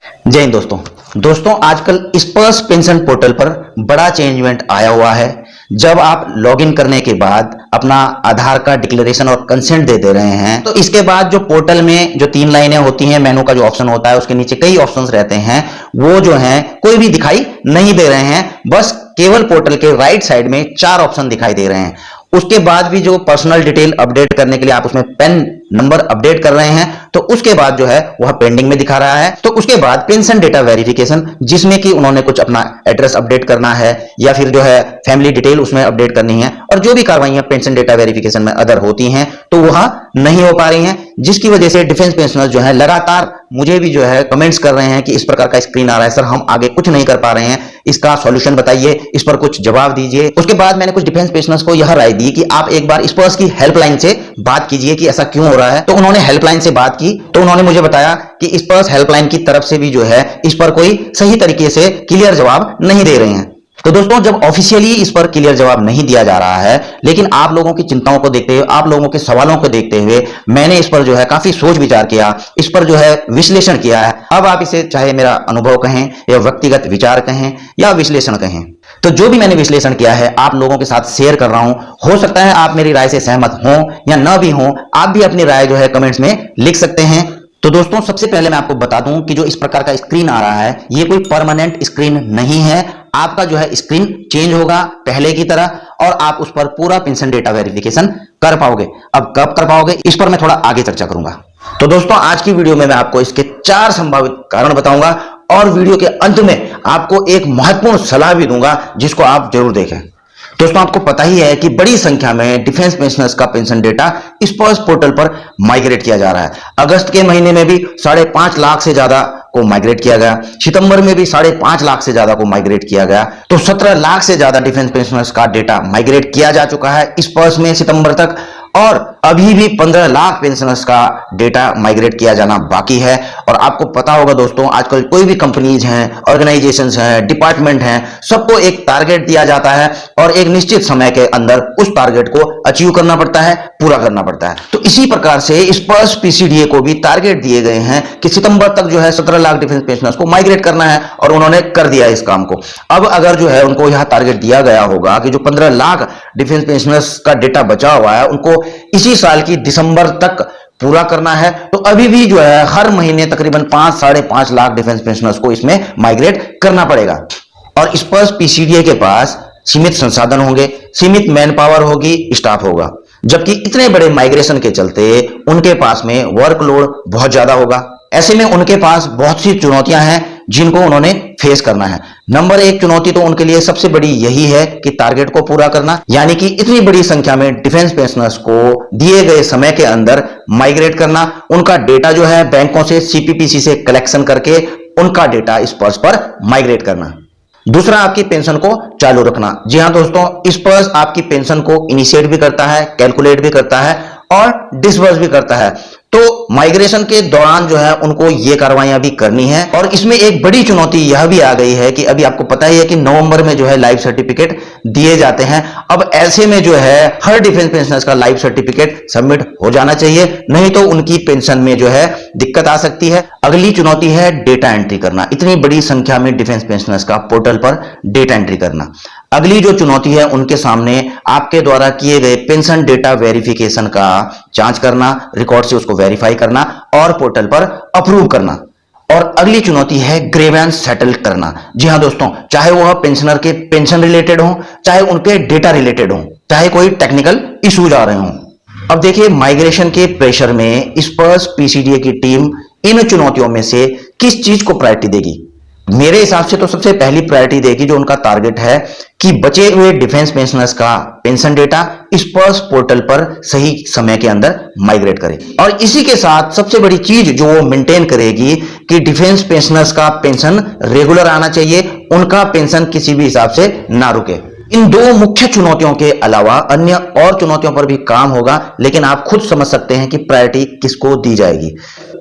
जय हिंद दोस्तों आजकल स्पर्श पेंशन पोर्टल पर बड़ा चेंजमेंट आया हुआ है। जब आप लॉगिन करने के बाद अपना आधार का डिक्लेरेशन और कंसेंट दे रहे हैं तो इसके बाद जो पोर्टल में जो 3 लाइनें होती हैं, मेनू का जो ऑप्शन होता है उसके नीचे कई ऑप्शंस रहते हैं, वो जो हैं कोई भी दिखाई नहीं दे रहे हैं। बस केवल पोर्टल के राइट साइड में 4 ऑप्शन दिखाई दे रहे हैं। उसके बाद भी जो पर्सनल डिटेल अपडेट करने के लिए आप उसमें पेन नंबर अपडेट कर रहे हैं तो उसके बाद जो है वह पेंडिंग में दिखा रहा है। तो उसके बाद पेंशन डेटा वेरिफिकेशन, जिसमें कि उन्होंने कुछ अपना एड्रेस अपडेट करना है या फिर जो है फैमिली डिटेल उसमें अपडेट करनी है, और जो भी कार्रवाइयां पेंशन डेटा वेरिफिकेशन में अदर होती हैं तो वह नहीं हो पा रही हैं, जिसकी वजह से डिफेंस पेंशनर्स जो है लगातार मुझे भी जो है कमेंट्स कर रहे हैं कि इस प्रकार का स्क्रीन आ रहा है सर, हम आगे कुछ नहीं कर पा रहे हैं, इसका सॉल्यूशन बताइए, इस पर कुछ जवाब दीजिए। उसके बाद मैंने कुछ डिफेंस पेंशनर्स को यह राय दी कि आप एक बार स्पर्श की हेल्पलाइन से बात कीजिए कि ऐसा क्यों हो रहा है। तो उन्होंने हेल्पलाइन से बात की तो उन्होंने मुझे बताया कि स्पर्श हेल्पलाइन की तरफ से भी जो है इस पर कोई सही तरीके से क्लियर जवाब नहीं दे रहे हैं। तो दोस्तों, जब ऑफिशियली इस पर क्लियर जवाब नहीं दिया जा रहा है, लेकिन आप लोगों की चिंताओं को देखते हुए, आप लोगों के सवालों को देखते हुए मैंने इस पर जो है काफी सोच विचार किया, इस पर जो है विश्लेषण किया है। अब आप इसे चाहे मेरा अनुभव कहें या व्यक्तिगत विचार कहें या विश्लेषण कहें, तो जो भी मैंने विश्लेषण किया है आप लोगों के साथ शेयर कर रहा हूं। हो सकता है आप मेरी राय से सहमत हो या न भी हो, आप भी अपनी राय जो है कमेंट्स में लिख सकते हैं। तो दोस्तों, सबसे पहले मैं आपको बता दूं कि जो इस प्रकार का स्क्रीन आ रहा है ये कोई परमानेंट स्क्रीन नहीं है। आपका जो है स्क्रीन चेंज होगा पहले की तरह और आप उस पर पूरा पेंशन डेटा वेरिफिकेशन कर पाओगे। अब कब कर पाओगे इस पर मैं थोड़ा आगे चर्चा करूंगा। तो दोस्तों, आज की वीडियो में मैं आपको इसके 4 संभावित कारण बताऊंगा और वीडियो के अंत में आपको एक महत्वपूर्ण सलाह भी दूंगा जिसको आप जरूर देखें। दोस्तों, आपको पता ही है कि बड़ी संख्या में डिफेंस पेंशनर्स का पेंशन डेटा स्पर्श पोर्टल पर माइग्रेट किया जा रहा है। अगस्त के महीने में भी 5.5 लाख से ज्यादा को माइग्रेट किया गया, सितंबर में भी 5.5 लाख से ज्यादा को माइग्रेट किया गया। तो 17 लाख से ज्यादा डिफेंस पेंशनर्स का डेटा माइग्रेट किया जा चुका है स्पर्श में सितंबर तक, और अभी भी 15 लाख पेंशनर्स का डेटा माइग्रेट किया जाना बाकी है। और आपको पता होगा दोस्तों, आजकल कोई भी कंपनीज हैं, ऑर्गेनाइजेशंस हैं, डिपार्टमेंट हैं, सबको एक टारगेट दिया जाता है और एक निश्चित समय के अंदर उस टारगेट को अचीव करना पड़ता है, पूरा करना पड़ता है। तो इसी प्रकार से स्पर्श पीसीडीए को भी टारगेट दिए गए हैं कि सितंबर तक जो है 17 लाख डिफेंस पेंशनर्स को माइग्रेट करना है, और उन्होंने कर दिया इस काम को। अब अगर जो है उनको यह टारगेट दिया गया होगा कि जो 15 लाख डिफेंस पेंशनर्स का डेटा बचा हुआ है उनको इसी साल की दिसंबर तक पूरा करना है, तो अभी भी जो है हर महीने तकरीबन 5-5.5 लाख डिफेंस पेंशनर्स को इसमें माइग्रेट करना पड़ेगा। और स्पर्श पीसीडीए के पास सीमित संसाधन होंगे, सीमित मैन पावर होगी, स्टाफ होगा, जबकि इतने बड़े माइग्रेशन के चलते उनके पास में वर्कलोड बहुत ज्यादा होगा। ऐसे में उनके पास बहुत सी चुनौतियां हैं जिनको उन्होंने फेस करना है। नंबर 1 चुनौती तो उनके लिए सबसे बड़ी यही है कि टारगेट को पूरा करना, यानी कि इतनी बड़ी संख्या में डिफेंस पेंशनर्स को दिए गए समय के अंदर माइग्रेट करना, उनका डेटा जो है बैंकों से सीपीपीसी से कलेक्शन करके उनका डेटा स्पर्श पर माइग्रेट करना। दूसरा, आपकी पेंशन को चालू रखना। जी हां दोस्तों, स्पर्श आपकी पेंशन को इनिशिएट भी करता है, कैलकुलेट भी करता है और डिसबर्स भी करता है। तो माइग्रेशन के दौरान जो है उनको ये कार्रवाइयां भी करनी है। और इसमें एक बड़ी चुनौती यह भी आ गई है कि अभी आपको पता ही है कि नवंबर में जो है लाइफ सर्टिफिकेट दिए जाते हैं। अब ऐसे में जो है हर डिफेंस पेंशनर्स का लाइफ सर्टिफिकेट सबमिट हो जाना चाहिए, नहीं तो उनकी पेंशन में जो है दिक्कत आ सकती है। अगली चुनौती है डेटा एंट्री करना, इतनी बड़ी संख्या में डिफेंस पेंशनर्स का पोर्टल पर डेटा एंट्री करना। अगली जो चुनौती है उनके सामने आपके द्वारा किए गए पेंशन डेटा वेरिफिकेशन का जांच करना, रिकॉर्ड से उसको वेरीफाई करना और पोर्टल पर अप्रूव करना। और अगली चुनौती है ग्रीवेंस सेटल करना। जी हां दोस्तों, चाहे वह पेंशनर के पेंशन रिलेटेड हो, चाहे उनके डेटा रिलेटेड हो, चाहे कोई टेक्निकल इश्यूज आ रहे हो। अब देखिए, माइग्रेशन के प्रेशर में स्पर्श पीसीडीए की टीम इन चुनौतियों में से किस चीज को प्रायोरिटी देगी? मेरे हिसाब से तो सबसे पहली प्रायोरिटी देगी जो उनका टारगेट है कि बचे हुए डिफेंस पेंशनर्स का पेंशन डेटा स्पर्श पोर्टल पर सही समय के अंदर माइग्रेट करे। और इसी के साथ सबसे बड़ी चीज जो वो मेंटेन करेगी कि डिफेंस पेंशनर्स का पेंशन रेगुलर आना चाहिए, उनका पेंशन किसी भी हिसाब से ना रुके। इन दो मुख्य चुनौतियों के अलावा अन्य और चुनौतियों पर भी काम होगा, लेकिन आप खुद समझ सकते हैं कि प्रायोरिटी किसको दी जाएगी।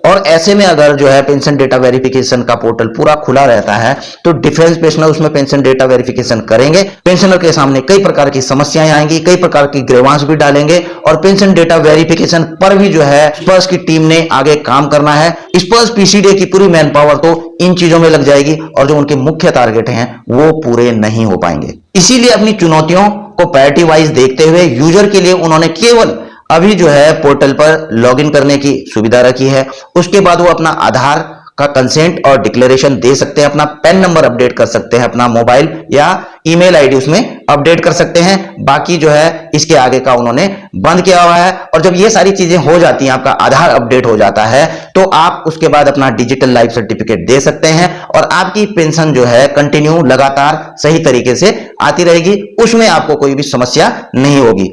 और ऐसे में अगर जो है पेंशन डेटा वेरिफिकेशन का पोर्टल पूरा खुला रहता है तो डिफेंस पेंशनर उसमें पेंशन डेटा वेरिफिकेशन करेंगे। पेंशनर के सामने कई प्रकार की समस्याएं आएंगी, कई प्रकार की ग्रीवांस भी डालेंगे और पेंशन डेटा वेरिफिकेशन पर भी जो है स्पर्श की टीम ने आगे काम करना है। स्पर्श पीसीडीए की पूरी मैन पावर तो इन चीजों में लग जाएगी और जो उनके मुख्य टारगेट हैं वो पूरे नहीं हो पाएंगे। इसीलिए अपनी चुनौतियों को प्रायोरिटी वाइज देखते हुए यूजर के लिए उन्होंने केवल अभी जो है पोर्टल पर लॉगिन करने की सुविधा रखी है। उसके बाद वो अपना आधार का कंसेंट और डिक्लेरेशन दे सकते हैं, अपना पैन नंबर अपडेट कर सकते हैं, अपना मोबाइल या ईमेल आईडी उसमें अपडेट कर सकते हैं। बाकी जो है इसके आगे का उन्होंने बंद किया हुआ है। और जब ये सारी चीजें हो जाती हैं, आपका आधार अपडेट हो जाता है, तो आप उसके बाद अपना डिजिटल लाइफ सर्टिफिकेट दे सकते हैं और आपकी पेंशन जो है कंटिन्यू लगातार सही तरीके से आती रहेगी। उसमें आपको कोई भी समस्या नहीं होगी।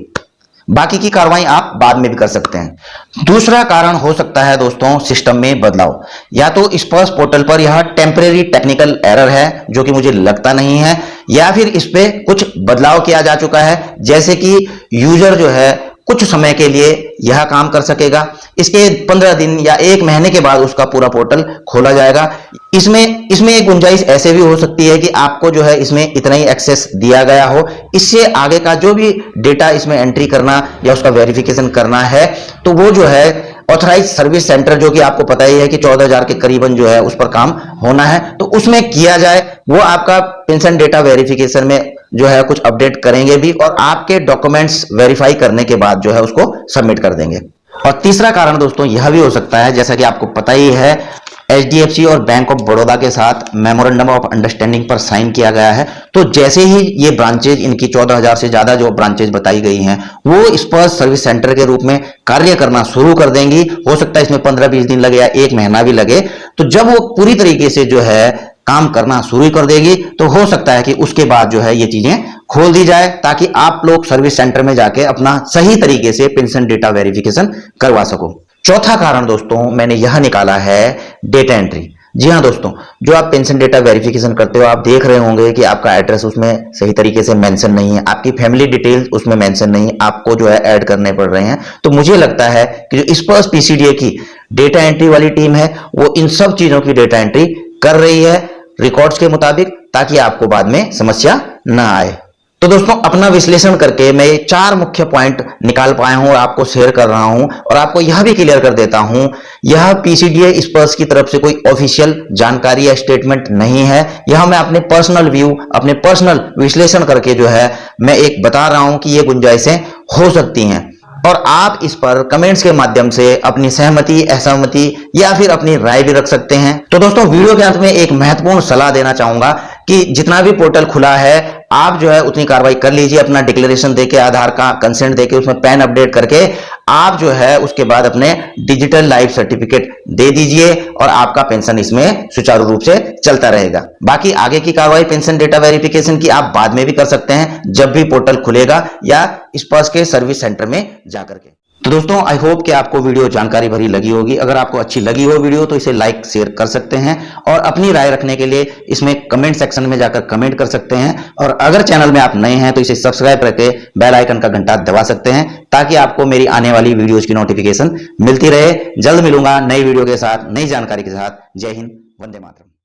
बाकी की कार्रवाई आप बाद में भी कर सकते हैं। दूसरा कारण हो सकता है दोस्तों सिस्टम में बदलाव। या तो स्पर्श पोर्टल पर यह टेम्परेरी टेक्निकल एरर है जो कि मुझे लगता नहीं है, या फिर इस पे कुछ बदलाव किया जा चुका है, जैसे कि यूजर जो है कुछ समय के लिए यह काम कर सकेगा, इसके 15 दिन या 1 महीने के बाद उसका पूरा पोर्टल खोला जाएगा। इसमें एक गुंजाइश ऐसे भी हो सकती है कि आपको जो है इसमें इतना ही एक्सेस दिया गया हो, इससे आगे का जो भी डेटा इसमें एंट्री करना या उसका वेरिफिकेशन करना है तो वो जो है ऑथराइज सर्विस सेंटर, जो कि आपको पता ही है कि 14,000 के करीबन जो है उस पर काम होना है, तो उसमें किया जाए। वो आपका पेंशन डेटा वेरिफिकेशन में जो है कुछ अपडेट करेंगे भी और आपके डॉक्यूमेंट्स वेरीफाई करने के बाद जो है उसको सबमिट कर देंगे। और तीसरा कारण दोस्तों यह भी हो सकता है, जैसा कि आपको पता ही है एचडीएफसी और बैंक ऑफ बड़ौदा के साथ मेमोरेंडम ऑफ अंडरस्टैंडिंग पर साइन किया गया है। तो जैसे ही ये ब्रांचेज, इनकी 14,000 से ज्यादा जो ब्रांचेज बताई गई हैं, वो स्पर्श सर्विस सेंटर के रूप में कार्य करना शुरू कर देंगी। हो सकता है इसमें 15-20 दिन लगे या 1 महीना भी लगे। तो जब वो पूरी तरीके से जो है काम करना शुरू कर देगी तो हो सकता है कि उसके बाद जो है ये चीजें खोल दी जाए, ताकि आप लोग सर्विस सेंटर में जाके अपना सही तरीके से पेंशन डेटा वेरिफिकेशन करवा सको। चौथा कारण दोस्तों मैंने यह निकाला है डेटा एंट्री। जी हाँ दोस्तों, जो आप पेंशन डेटा वेरिफिकेशन करते हो आप देख रहे होंगे कि आपका एड्रेस उसमें सही तरीके से मेंशन नहीं है, आपकी फैमिली डिटेल्स उसमें मेंशन नहीं है, आपको जो है ऐड करने पड़ रहे हैं। तो मुझे लगता है कि जो स्पर्श पीसीडीए की डेटा एंट्री वाली टीम है वो इन सब चीजों की डेटा एंट्री कर रही है रिकॉर्ड्स के मुताबिक, ताकि आपको बाद में समस्या ना आए। तो दोस्तों अपना विश्लेषण करके मैं ये 4 मुख्य पॉइंट निकाल पाया हूं और आपको शेयर कर रहा हूं, और आपको यह भी क्लियर कर देता हूं, यह पीसीडीए स्पर्श की तरफ से कोई ऑफिशियल जानकारी या स्टेटमेंट नहीं है। यह मैं अपने पर्सनल व्यू, अपने पर्सनल विश्लेषण करके जो है मैं एक बता रहा हूं कि ये गुंजाइशें हो सकती हैं। और आप इस पर कमेंट्स के माध्यम से अपनी सहमति, असहमति या फिर अपनी राय भी रख सकते हैं। तो दोस्तों वीडियो के अंत में एक महत्वपूर्ण सलाह देना चाहूंगा कि जितना भी पोर्टल खुला है आप जो है उतनी कार्रवाई कर लीजिए, अपना डिक्लेरेशन देके, आधार का कंसेंट देके, उसमें पैन अपडेट करके आप जो है उसके बाद अपने डिजिटल लाइफ सर्टिफिकेट दे दीजिए और आपका पेंशन इसमें सुचारू रूप से चलता रहेगा। बाकी आगे की कार्रवाई पेंशन डेटा वेरिफिकेशन की आप बाद में भी कर सकते हैं, जब भी पोर्टल खुलेगा या स्पर्श के सर्विस सेंटर में जाकर के। तो दोस्तों आई होप कि आपको वीडियो जानकारी भरी लगी होगी। अगर आपको अच्छी लगी हो वीडियो तो इसे लाइक शेयर कर सकते हैं और अपनी राय रखने के लिए इसमें कमेंट सेक्शन में जाकर कमेंट कर सकते हैं। और अगर चैनल में आप नए हैं तो इसे सब्सक्राइब करके बेल आइकन का घंटा दबा सकते हैं, ताकि आपको मेरी आने वाली वीडियोज की नोटिफिकेशन मिलती रहे। जल्द मिलूंगा नई वीडियो के साथ, नई जानकारी के साथ। जय हिंद, वंदे मातरम।